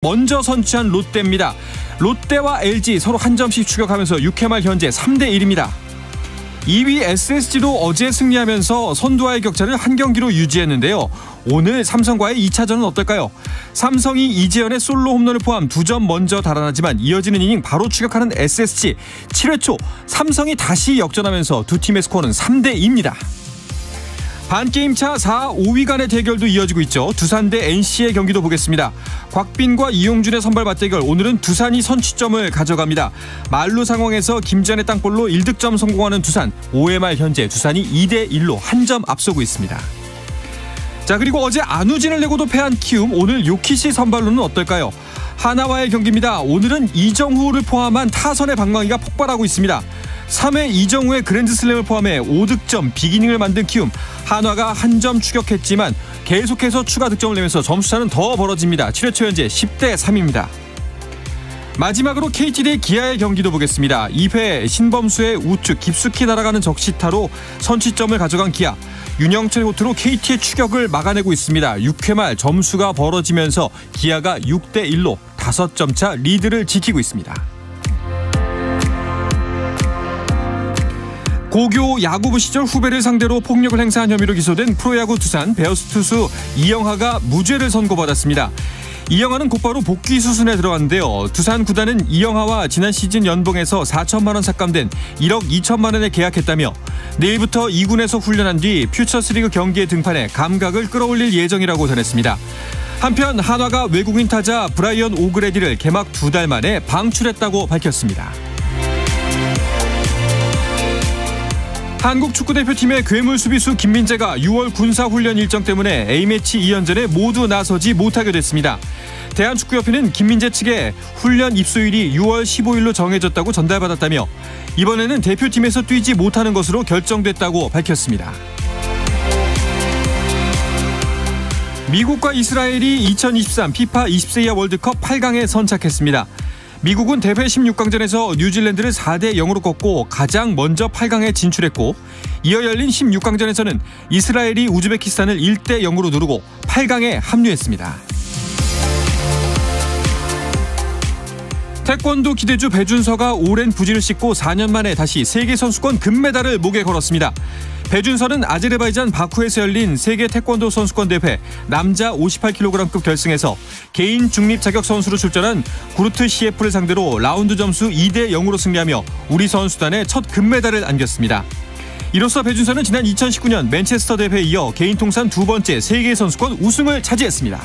먼저 선취한 롯데입니다. 롯데와 LG 서로 한 점씩 추격하면서 6회 말 현재 3대1입니다. 2위 SSG도 어제 승리하면서 선두와의 격차를 한 경기로 유지했는데요. 오늘 삼성과의 2차전은 어떨까요? 삼성이 이재현의 솔로 홈런을 포함 2점 먼저 달아나지만 이어지는 이닝 바로 추격하는 SSG. 7회 초 삼성이 다시 역전하면서 두 팀의 스코어는 3대2입니다. 반게임차 4, 5위 간의 대결도 이어지고 있죠. 두산 대 NC의 경기도 보겠습니다. 곽빈과 이용준의 선발 맞대결, 오늘은 두산이 선취점을 가져갑니다. 만루 상황에서 김지한의 땅볼로 1득점 성공하는 두산, 5회 말 현재 두산이 2대1로 한 점 앞서고 있습니다. 자, 그리고 어제 안우진을 내고도 패한 키움, 오늘 요키시 선발로는 어떨까요? 하나와의 경기입니다. 오늘은 이정후를 포함한 타선의 방망이가 폭발하고 있습니다. 3회 이정후의 그랜드슬램을 포함해 5득점 빅이닝을 만든 키움. 한화가 한 점 추격했지만 계속해서 추가 득점을 내면서 점수차는 더 벌어집니다. 7회 초 현재 10대3입니다. 마지막으로 KT 대 기아의 경기도 보겠습니다. 2회 신범수의 우측 깊숙이 날아가는 적시타로 선취점을 가져간 기아. 윤영철 호투로 KT의 추격을 막아내고 있습니다. 6회 말 점수가 벌어지면서 기아가 6대1로 5점 차 리드를 지키고 있습니다. 고교 야구부 시절 후배를 상대로 폭력을 행사한 혐의로 기소된 프로야구 두산 베어스 투수 이영하가 무죄를 선고받았습니다. 이영하는 곧바로 복귀 수순에 들어갔는데요. 두산 구단은 이영하와 지난 시즌 연봉에서 4천만 원 삭감된 1억 2천만 원에 계약했다며 내일부터 2군에서 훈련한 뒤 퓨처스리그 경기에 등판해 감각을 끌어올릴 예정이라고 전했습니다. 한편 한화가 외국인 타자 브라이언 오그레디를 개막 2달 만에 방출했다고 밝혔습니다. 한국 축구대표팀의 괴물 수비수 김민재가 6월 군사훈련 일정 때문에 A매치 2연전에 모두 나서지 못하게 됐습니다. 대한축구협회는 김민재 측에 훈련 입소일이 6월 15일로 정해졌다고 전달받았다며 이번에는 대표팀에서 뛰지 못하는 것으로 결정됐다고 밝혔습니다. 미국과 이스라엘이 2023 피파 20세 이하 월드컵 8강에 선착했습니다. 미국은 대회 16강전에서 뉴질랜드를 4대0으로 꺾고 가장 먼저 8강에 진출했고 이어 열린 16강전에서는 이스라엘이 우즈베키스탄을 1대0으로 누르고 8강에 합류했습니다. 태권도 기대주 배준서가 오랜 부진을 씻고 4년 만에 다시 세계선수권 금메달을 목에 걸었습니다. 배준서는 아제르바이잔 바쿠에서 열린 세계 태권도 선수권 대회 남자 58kg급 결승에서 개인 중립 자격 선수로 출전한 구르트 시에프를 상대로 라운드 점수 2대0으로 승리하며 우리 선수단의 첫 금메달을 안겼습니다. 이로써 배준서는 지난 2019년 맨체스터 대회에 이어 개인 통산 2번째 세계 선수권 우승을 차지했습니다.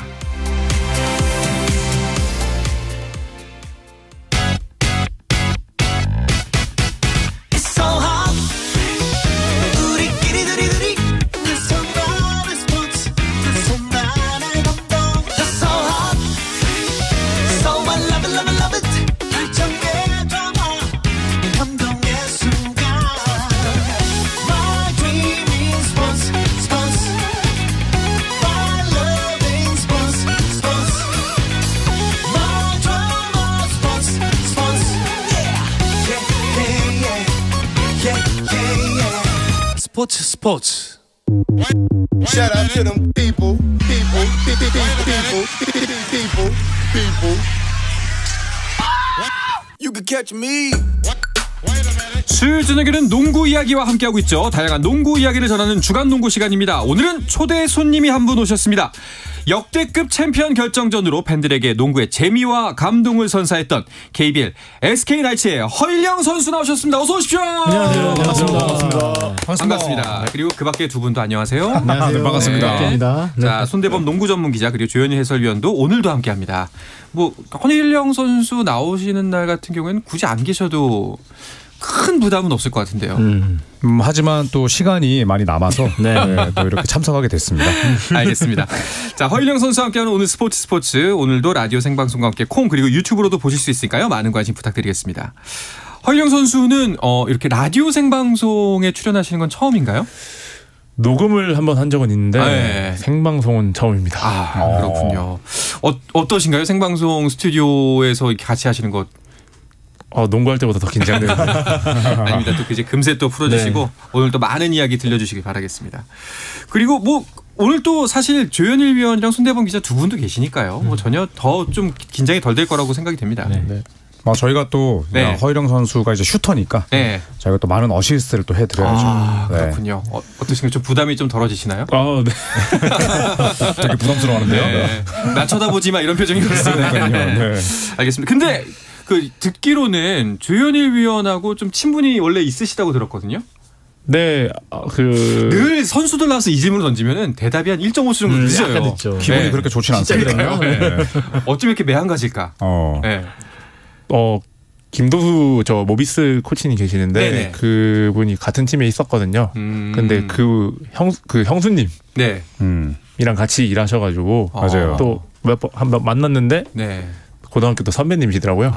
스포츠. Shout out to them people. You can catch me. 수요일 저녁에는 농구 이야기와 함께하고 있죠. 다양한 농구 이야기를 전하는 주간 농구 시간입니다. 오늘은 초대 손님이 한 분 오셨습니다. 역대급 챔피언 결정전으로 팬들에게 농구의 재미와 감동을 선사했던 KBL SK나이츠의 허일영 선수 나오셨습니다. 어서 오십시오. 안녕하세요. 반갑습니다. 그리고 그 밖에 두 분도 안녕하세요. 안녕하세요. 반갑습니다. 네. 자, 손대범 농구 전문 기자 그리고 조현희 해설위원도 오늘도 함께합니다. 허일영 선수 나오시는 날 같은 경우에는 굳이 안 계셔도 큰 부담은 없을 것 같은데요. 하지만 또 시간이 많이 남아서 또 이렇게 참석하게 됐습니다. 알겠습니다. 자, 허일영 선수와 함께하는 오늘 스포츠 오늘도 라디오 생방송과 함께 콩 그리고 유튜브로도 보실 수 있으니까요. 많은 관심 부탁드리겠습니다. 허일영 선수는 이렇게 라디오 생방송에 출연하시는 건 처음인가요? 녹음을 한번 한 적은 있는데 생방송은 처음입니다. 그렇군요. 어떠신가요? 생방송 스튜디오에서 이렇게 같이 하시는 것. 농구할 때보다 더 긴장되는데. 아닙니다. 또 이제 금세 또 풀어주시고 오늘 또 많은 이야기 들려주시길 바라겠습니다. 그리고 오늘 또 사실 조현일 위원이랑 손대범 기자 두 분도 계시니까요. 뭐 전혀 더 좀 긴장이 덜 될 거라고 생각이 됩니다. 네. 저희가 또 허일영 선수가 이제 슈터니까 저희가 또 많은 어시스트를 또 해드려야죠. 그렇군요. 어떠신가요? 좀 부담이 좀 덜어지시나요? 네. 되게 부담스러워하는데요. 네. 나 쳐다보지 마 이런 표정이었어요. 네. 알겠습니다. 근데 그 듣기로는 조현일 위원하고 좀 친분이 원래 있으시다고 들었거든요. 네, 늘 선수들 나와서 이 질문을 던지면은 대답이 한 1.5초 정도 늦어요. 기분이 그렇게 좋지는 않습니다. 어쩜 이렇게 매한가질까? 김도수 모비스 코치님 계시는데 그분이 같은 팀에 있었거든요. 근데 그 형수님 이랑 같이 일하셔가지고 맞아요. 또 한 번 만났는데 고등학교 또 선배님이시더라고요.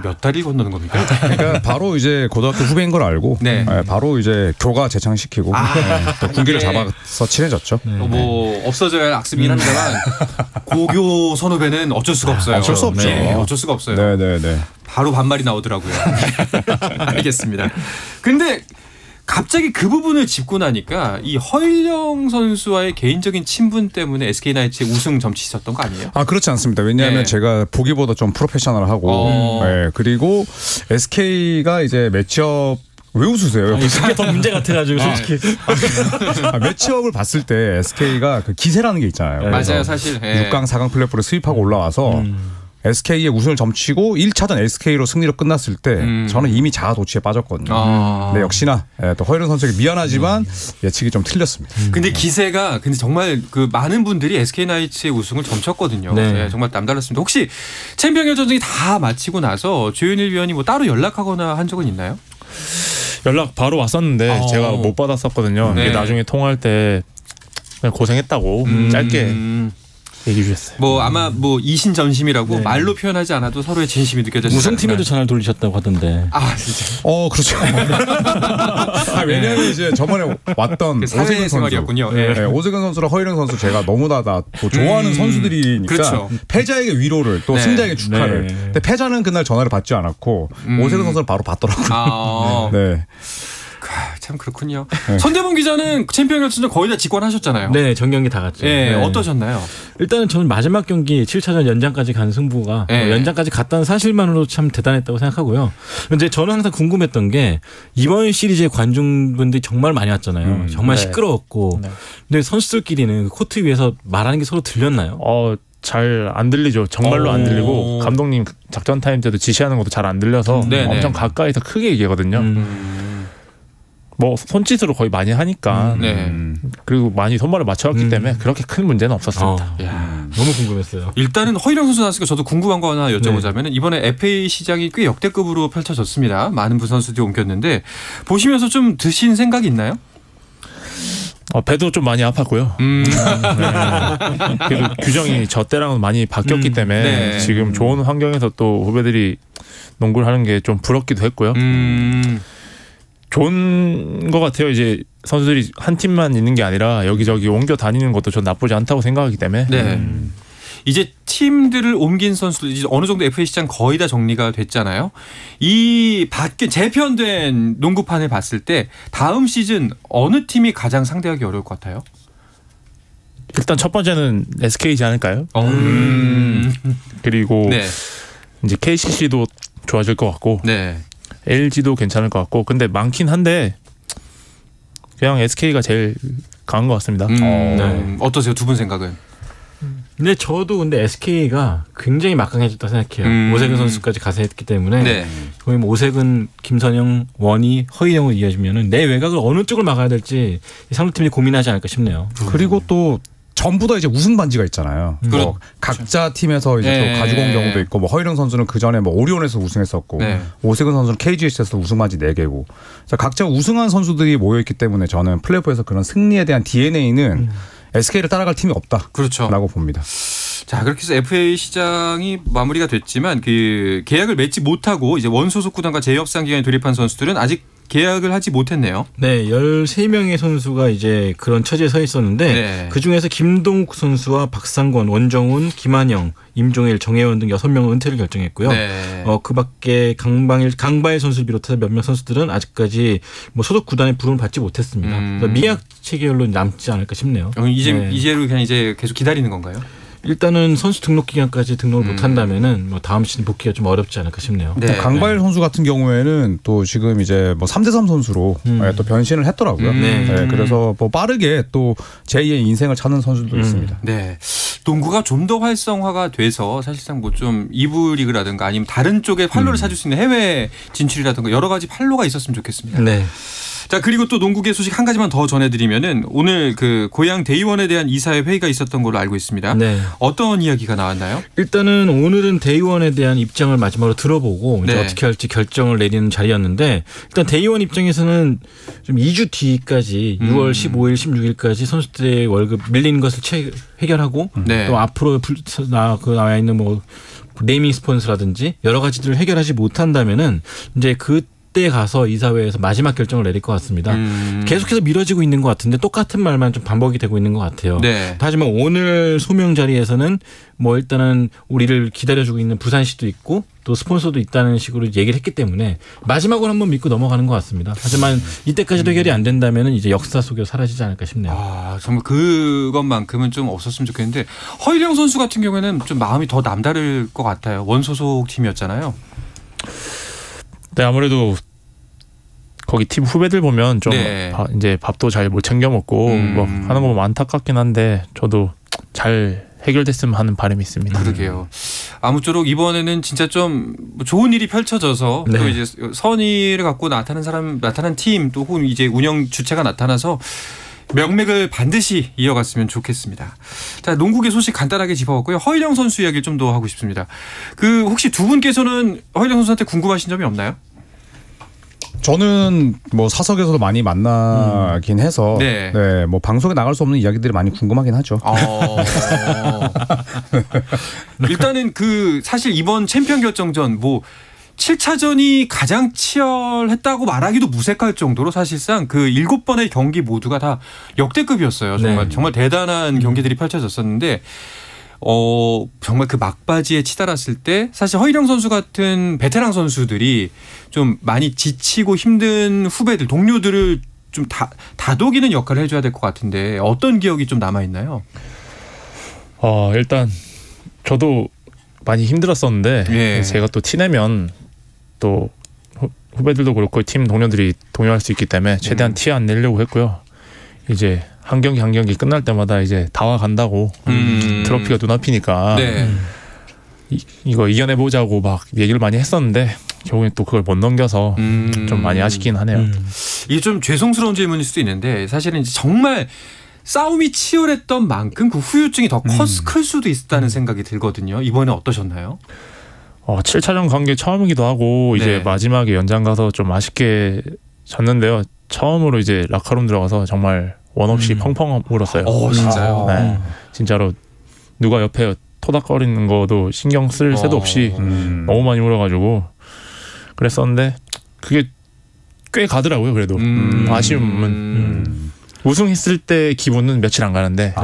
몇 달이 건너는 겁니까? 그러니까 바로 이제 고등학교 후배인 걸 알고 바로 이제 교가 재창시키고 또 군기를 잡아서 친해졌죠. 뭐 없어져야 할 악습이긴 합니다만 고교 선후배는 어쩔 수가 없어요. 어쩔 수 없죠. 어쩔 수가 없어요. 네네네. 바로 반말이 나오더라고요. 알겠습니다. 근데 갑자기 그 부분을 짚고 나니까 이 허일영 선수와의 개인적인 친분 때문에 SK나이츠의 우승 점치 있었던 거 아니에요? 그렇지 않습니다. 왜냐하면 제가 보기보다 좀 프로페셔널하고 그리고 SK가 이제 매치업 왜 웃으세요? 그게 더 문제 같아가지고 솔직히 매치업을 봤을 때 SK가 그 기세라는 게 있잖아요. 맞아요, 사실 6강, 4강 플레이오프를 수입하고 올라와서 SK의 우승을 점치고 1차전 SK로 승리로 끝났을 때 저는 이미 자아도취에 빠졌거든요. 근데 역시나 또 허일영 선수에게 미안하지만 예측이 좀 틀렸습니다. 근데 기세가 정말 그 많은 분들이 SK나이츠의 우승을 점쳤거든요. 정말 남달랐습니다. 혹시 챔피언 결정전이 다 마치고 나서 조현일 위원이 뭐 따로 연락하거나 한 적은 있나요? 연락 바로 왔었는데 제가 못 받았었거든요. 나중에 통화할 때 그냥 고생했다고 짧게 얘기해 주셨어요. 뭐 아마 뭐 이신전심이라고 말로 표현하지 않아도 서로의 진심이 느껴졌어요. 우승팀에도 전화를 돌리셨다고 하던데. 진짜. 그렇죠. 왜냐하면 이제 저번에 왔던 오세근 선수였군요. 오세근 선수랑 허일영 선수 제가 너무나 다 좋아하는 선수들이니까 그렇죠. 패자에게 위로를 또 승자에게 축하를. 근데 패자는 그날 전화를 받지 않았고 오세근 선수를 바로 받더라고요. 참 그렇군요. 손대범 기자는 챔피언 결승전 거의 다 직관하셨잖아요. 네, 전경기 다 갔죠. 어떠셨나요? 일단은 저는 마지막 경기 7차전 연장까지 간 승부가 연장까지 갔다는 사실만으로도 참 대단했다고 생각하고요. 근데 저는 항상 궁금했던 게 이번 시리즈의 관중분들이 정말 많이 왔잖아요. 정말 시끄러웠고 근데 선수들끼리는 코트 위에서 말하는 게 서로 들렸나요? 잘 안 들리죠. 정말로 안 들리고 감독님 작전 타임 때도 지시하는 것도 잘 안 들려서 엄청 가까이서 크게 얘기하거든요. 뭐 손짓으로 거의 많이 하니까 그리고 많이 손발을 맞춰왔기 때문에 그렇게 큰 문제는 없었습니다. 너무 궁금했어요. 일단은 허일영 선수 나왔으니까 저도 궁금한 거 하나 여쭤보자면 이번에 FA 시장이 꽤 역대급으로 펼쳐졌습니다. 많은 분 선수들이 옮겼는데 보시면서 좀 드신 생각이 있나요? 배도 좀 많이 아팠고요. 그리고 규정이 저 때랑은 많이 바뀌었기 때문에 지금 좋은 환경에서 또 후배들이 농구를 하는 게 좀 부럽기도 했고요. 좋은 것 같아요. 이제 선수들이 한 팀만 있는 게 아니라 여기저기 옮겨 다니는 것도 전 나쁘지 않다고 생각하기 때문에. 이제 팀들을 옮긴 선수들 이제 어느 정도 FA 시장 거의 다 정리가 됐잖아요. 이 재편된 농구판을 봤을 때 다음 시즌 어느 팀이 가장 상대하기 어려울 것 같아요? 일단 첫 번째는 SK이지 않을까요? 그리고 이제 KCC도 좋아질 것 같고. LG도 괜찮을 것 같고 근데 많긴 한데 그냥 SK가 제일 강한 것 같습니다. 어떠세요? 두 분 생각은? 근데 저도 근데 SK가 굉장히 막강해졌다 생각해요. 오세근 선수까지 가서 했기 때문에 거의 뭐 오세근, 김선영, 원희, 허일영을 이어지면은 내 외곽을 어느 쪽을 막아야 될지 상대팀이 고민하지 않을까 싶네요. 그리고 또 전부 다 이제 우승 반지가 있잖아요. 뭐 각자 팀에서 이제 또 가지고 온 경우도 있고, 뭐 허일영 선수는 그 전에 뭐 오리온에서 우승했었고, 오세근 선수는 KGS에서 우승 반지 4개고, 각자 우승한 선수들이 모여 있기 때문에 저는 플레이오프에서 그런 승리에 대한 DNA는 SK를 따라갈 팀이 없다. 라고 봅니다. 자, 그렇게 해서 FA 시장이 마무리가 됐지만 그 계약을 맺지 못하고 이제 원소속 구단과 재협상 기간에 돌입한 선수들은 아직 계약을 하지 못했네요. 네, 13명의 선수가 이제 그런 처지에 서 있었는데 네. 그중에서 김동욱 선수와 박상권, 원정훈, 김한영, 임종일, 정혜원 등 6명은 은퇴를 결정했고요. 네. 그 밖에 강바일 선수를 비롯해서 몇몇 선수들은 아직까지 뭐 소속 구단의 부름을 받지 못했습니다. 그래서 미약 체결로 남지 않을까 싶네요. 이제로 그냥 이제 계속 기다리는 건가요? 일단은 선수 등록 기간까지 등록을 못한다면은 뭐 다음 시즌 복귀가 좀 어렵지 않을까 싶네요. 네. 강바일 선수 같은 경우에는 또 지금 이제 뭐 3대3 선수로 또 변신을 했더라고요. 네, 그래서 뭐 빠르게 또 제2의 인생을 찾는 선수도 있습니다. 네, 농구가 좀 더 활성화가 돼서 사실상 뭐 좀 2부 리그라든가 아니면 다른 쪽에 판로를 찾을 수 있는 해외 진출이라든가 여러 가지 판로가 있었으면 좋겠습니다. 네. 자, 그리고 또 농구계 소식 한 가지만 더 전해드리면은 오늘 그 고양 대의원에 대한 이사회 회의가 있었던 걸로 알고 있습니다. 네. 어떤 이야기가 나왔나요? 일단은 오늘은 대의원에 대한 입장을 마지막으로 들어보고 이제 어떻게 할지 결정을 내리는 자리였는데 일단 대의원 입장에서는 좀 2주 뒤까지 6월 15일, 16일까지 선수들의 월급 밀리는 것을 해결하고 또 앞으로 나와 있는 뭐 네이밍 스폰서라든지 여러 가지들을 해결하지 못한다면은 이제 그때 가서 이사회에서 마지막 결정을 내릴 것 같습니다. 계속해서 미뤄지고 있는 것 같은데 똑같은 말만 좀 반복이 되고 있는 것 같아요. 네. 하지만 오늘 소명 자리에서는 뭐 일단은 우리를 기다려주고 있는 부산시도 있고 또 스폰서도 있다는 식으로 얘기를 했기 때문에 마지막으로 한번 믿고 넘어가는 것 같습니다. 하지만 이때까지도 해결이 안 된다면 이제 역사 속에 사라지지 않을까 싶네요. 아, 정말 그것만큼은 좀 없었으면 좋겠는데 허일영 선수 같은 경우에는 좀 마음이 더 남다를 것 같아요. 원소속 팀이었잖아요. 네, 아무래도 거기 팀 후배들 보면 좀 이제 밥도 잘 못 챙겨 먹고 뭐 하는 거 보면 안타깝긴 한데 저도 잘 해결됐으면 하는 바람이 있습니다. 그러게요. 아무쪼록 이번에는 진짜 좀 좋은 일이 펼쳐져서 또 이제 선의를 갖고 나타난 팀 또 혹은 이제 운영 주체가 나타나서 명맥을 반드시 이어갔으면 좋겠습니다. 자, 농구계 소식 간단하게 짚어봤고요. 허일영 선수 이야기를 좀 더 하고 싶습니다. 그 혹시 두 분께서는 허일영 선수한테 궁금하신 점이 없나요? 저는 뭐 사석에서도 많이 만나긴 해서 네, 뭐 방송에 나갈 수 없는 이야기들이 많이 궁금하긴 하죠. 일단은 그 사실 이번 챔피언 결정전 뭐 7차전이 가장 치열했다고 말하기도 무색할 정도로 사실상 그 7번의 경기 모두가 다 역대급이었어요. 정말 대단한 경기들이 펼쳐졌었는데 정말 그 막바지에 치달았을 때 사실 허일영 선수 같은 베테랑 선수들이 좀 많이 지치고 힘든 후배들, 동료들을 좀 다독이는 역할을 해줘야 될 것 같은데 어떤 기억이 좀 남아있나요? 일단 저도 많이 힘들었었는데 제가 또 티내면 또 후배들도 그렇고 팀 동료들이 동요할 수 있기 때문에 최대한 티 안 내려고 했고요. 이제 한 경기 한 경기 끝날 때마다 이제 다와 간다고 트로피가 눈앞이니까 이거 이겨내보자고 막 얘기를 많이 했었는데 결국엔 또 그걸 못 넘겨서 좀 많이 아쉽긴 하네요. 이게 좀 죄송스러운 질문일 수도 있는데 사실은 이제 정말 싸움이 치열했던 만큼 그 후유증이 더 클 수도 있다는 생각이 들거든요. 이번에 어떠셨나요? 7차전 간 게 처음이기도 하고 이제 마지막에 연장 가서 좀 아쉽게 졌는데요. 처음으로 이제 라카룸 들어가서 정말 원 없이 펑펑 울었어요. 진짜요? 네, 진짜로 누가 옆에 토닥거리는 것도 신경 쓸 새도 없이 너무 많이 울어가지고 그랬었는데 그게 꽤 가더라고요. 그래도 아쉬움은 우승했을 때 기분은 며칠 안 가는데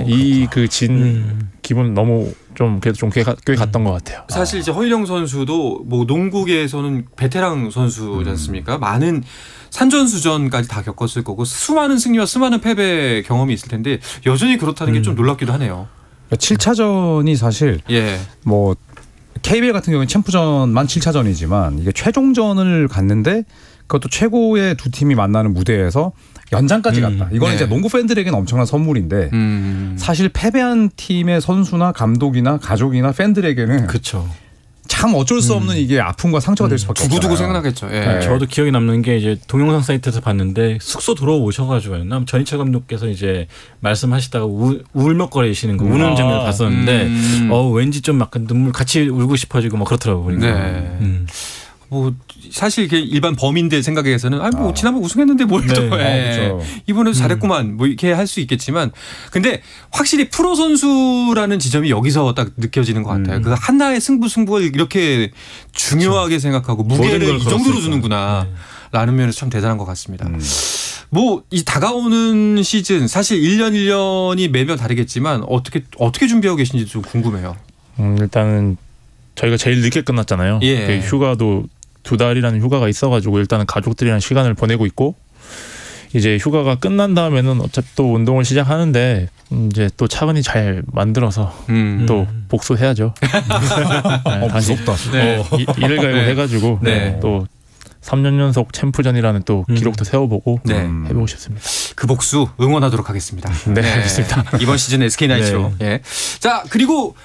이 그 진 기분 너무 좀 그래도 좀 꽤 갔던 것 같아요. 사실 이제 허일영 선수도 뭐 농구계에서는 베테랑 선수지 않습니까? 많은 산전수전까지 다 겪었을 거고 수많은 승리와 수많은 패배 경험이 있을 텐데 여전히 그렇다는 게 좀 놀랍기도 하네요. 7차전이 사실 뭐 KBL 같은 경우는 챔프전만 7차전이지만 이게 최종전을 갔는데 그것도 최고의 두 팀이 만나는 무대에서 연장까지 갔다. 이거는 이제 농구 팬들에게는 엄청난 선물인데 사실 패배한 팀의 선수나 감독이나 가족이나 팬들에게는 참 어쩔 수 없는 이게 아픔과 상처가 될 수밖에 없잖아요. 두고두고 생각나겠죠. 저도 기억에 남는 게 이제 동영상 사이트에서 봤는데 숙소 들어오셔가지고 전희철 감독께서 이제 말씀하시다가 울먹거리시는 거 우는 장면을 봤었는데 왠지 좀 약간 눈물 같이 울고 싶어지고 막 그렇더라고요. 그러니까. 뭐 사실 일반 범인들 생각에서는 뭐 지난번 우승했는데 뭘 또 그렇죠. 이번에도 잘했구만 뭐 이렇게 할 수 있겠지만 근데 확실히 프로 선수라는 지점이 여기서 딱 느껴지는 것 같아요. 그 하나의 승부를 이렇게 중요하게 그렇죠. 생각하고 무게를 이 정도로 주는구나 라는 면에서 참 대단한 것 같습니다. 뭐 이 다가오는 시즌 사실 1년 1년이 매번 다르겠지만 어떻게 준비하고 계신지 좀 궁금해요. 일단은 저희가 제일 늦게 끝났잖아요. 예. 휴가도 2달이라는 휴가가 있어가지고 일단은 가족들이랑 시간을 보내고 있고 이제 휴가가 끝난 다음에는 어차피 또 운동을 시작하는데 이제 또 차근히 잘 만들어서 또 복수해야죠. 네, 다시 무섭다. 이를 갈고 해가지고 또 3년 연속 챔프전이라는 또 기록도 세워보고 해보고 싶습니다. 그 복수 응원하도록 하겠습니다. 네, 알겠습니다. 이번 시즌 SK나이츠로. 예. 자, 그리고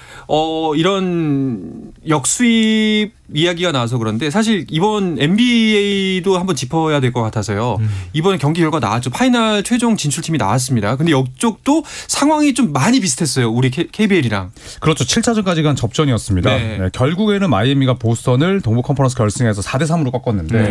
이런 역수입 이야기가 나와서 그런데 사실 이번 NBA도 한번 짚어야 될 것 같아서요. 이번에 경기 결과 나왔죠. 파이널 최종 진출팀이 나왔습니다. 근데 이쪽도 상황이 좀 많이 비슷했어요. 우리 KBL이랑. 그렇죠. 7차전까지 간 접전이었습니다. 결국에는 마이애미가 보스턴을 동부 컨퍼런스 결승에서 4대3으로 꺾었는데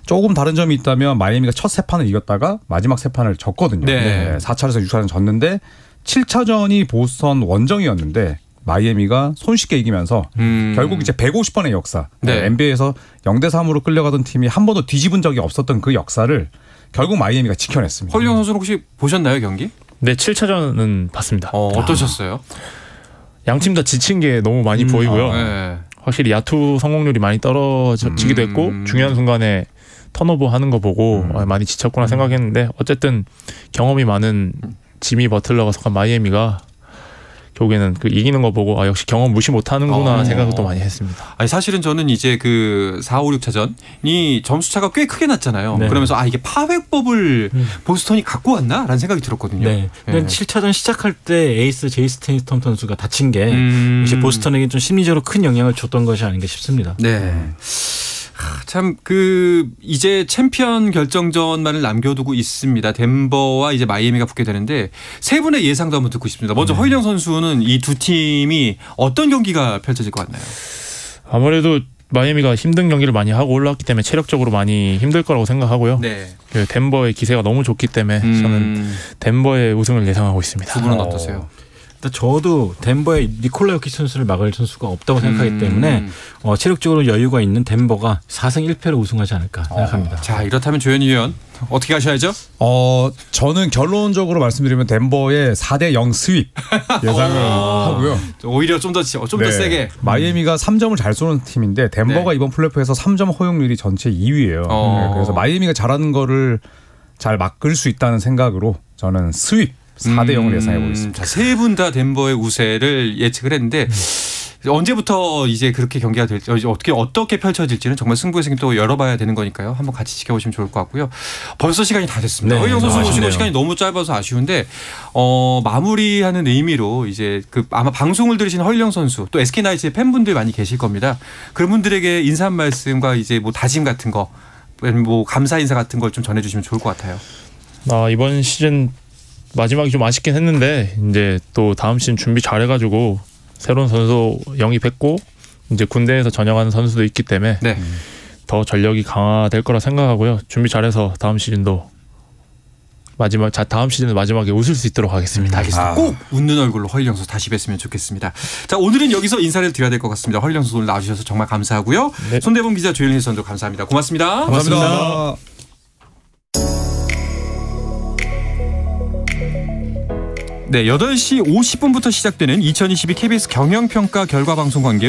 조금 다른 점이 있다면 마이애미가 첫 3판을 이겼다가 마지막 3판을 졌거든요. 4차전에서 6차전 졌는데 7차전이 보스턴 원정이었는데 마이애미가 손쉽게 이기면서 결국 이제 150번의 역사 NBA에서 0대3으로 끌려가던 팀이 한 번도 뒤집은 적이 없었던 그 역사를 결국 마이애미가 지켜냈습니다. 허일영 선수는 혹시 보셨나요 경기? 네, 7차전은 봤습니다. 어떠셨어요? 양팀 다 지친 게 너무 많이 보이고요. 확실히 야투 성공률이 많이 떨어지기도 했고 중요한 순간에 턴오버 하는 거 보고 많이 지쳤구나 생각했는데 어쨌든 경험이 많은 지미 버틀러가 속한 마이애미가 결국에는 그 이기는 거 보고 역시 경험 무시 못하는구나 생각을 또 많이 했습니다. 아니 사실은 저는 이제 그 4, 5, 6차전이 점수차가 꽤 크게 났잖아요. 그러면서 이게 파획법을 보스턴이 갖고 왔나라는 생각이 들었거든요. 근데 7차전 시작할 때 에이스 제이스 테이텀 선수가 다친 게 역시 보스턴에게 좀 심리적으로 큰 영향을 줬던 것이 아닌가 싶습니다. 참 이제 챔피언 결정전만을 남겨두고 있습니다. 덴버와 이제 마이애미가 붙게 되는데 세 분의 예상도 한번 듣고 싶습니다. 먼저 허일영 선수는 이 두 팀이 어떤 경기가 펼쳐질 것 같나요? 아무래도 마이애미가 힘든 경기를 많이 하고 올라왔기 때문에 체력적으로 많이 힘들 거라고 생각하고요. 덴버의 기세가 너무 좋기 때문에 저는 덴버의 우승을 예상하고 있습니다. 두 분은 어떠세요? 저도 덴버의 니콜라 요키치 선수를 막을 선수가 없다고 생각하기 때문에 체력적으로 여유가 있는 덴버가 4승 1패로 우승하지 않을까 생각합니다. 자, 이렇다면 조현희 위원 어떻게 하셔야죠? 저는 결론적으로 말씀드리면 덴버의 4대0 스윕 예상을 하고요. 오히려 좀 더 세게. 마이애미가 3점을 잘 쏘는 팀인데 덴버가 이번 플레이오프에서 3점 허용률이 전체 2위예요. 그래서 마이애미가 잘하는 거를 잘 막을 수 있다는 생각으로 저는 스윕 4대0을 예상해 보겠습니다. 세 분 다 덴버의 우세를 예측을 했는데 언제부터 이제 그렇게 경기가 될지 어떻게 펼쳐질지는 정말 승부의 승이 또 열어봐야 되는 거니까요. 한번 같이 지켜보시면 좋을 것 같고요. 벌써 시간이 다 됐습니다. 허일영 선수 모시고 시간이 너무 짧아서 아쉬운데 마무리하는 의미로 이제 아마 방송을 들으신 허일영 선수 또 SK나이츠의 팬분들 많이 계실 겁니다. 그런 분들에게 인사 한 말씀과 이제 뭐 다짐 같은 거, 뭐 감사 인사 같은 걸 좀 전해주시면 좋을 것 같아요. 이번 시즌 마지막이 좀 아쉽긴 했는데 이제 또 다음 시즌 준비 잘해가지고 새로운 선수 영입했고 이제 군대에서 전역하는 선수도 있기 때문에 더 전력이 강화될 거라 생각하고요. 준비 잘해서 다음 시즌을 마지막에 웃을 수 있도록 하겠습니다. 알겠습니다. 꼭 웃는 얼굴로 허일영 선수 다시 뵀으면 좋겠습니다. 자, 오늘은 여기서 인사를 드려야 될 것 같습니다. 허일영 선수 오늘 나와주셔서 정말 감사하고요. 손대범 기자, 조현일 선수 감사합니다. 고맙습니다. 고맙습니다. 네, 8시 50분부터 시작되는 2022 KBS 경영평가 결과 방송 관계로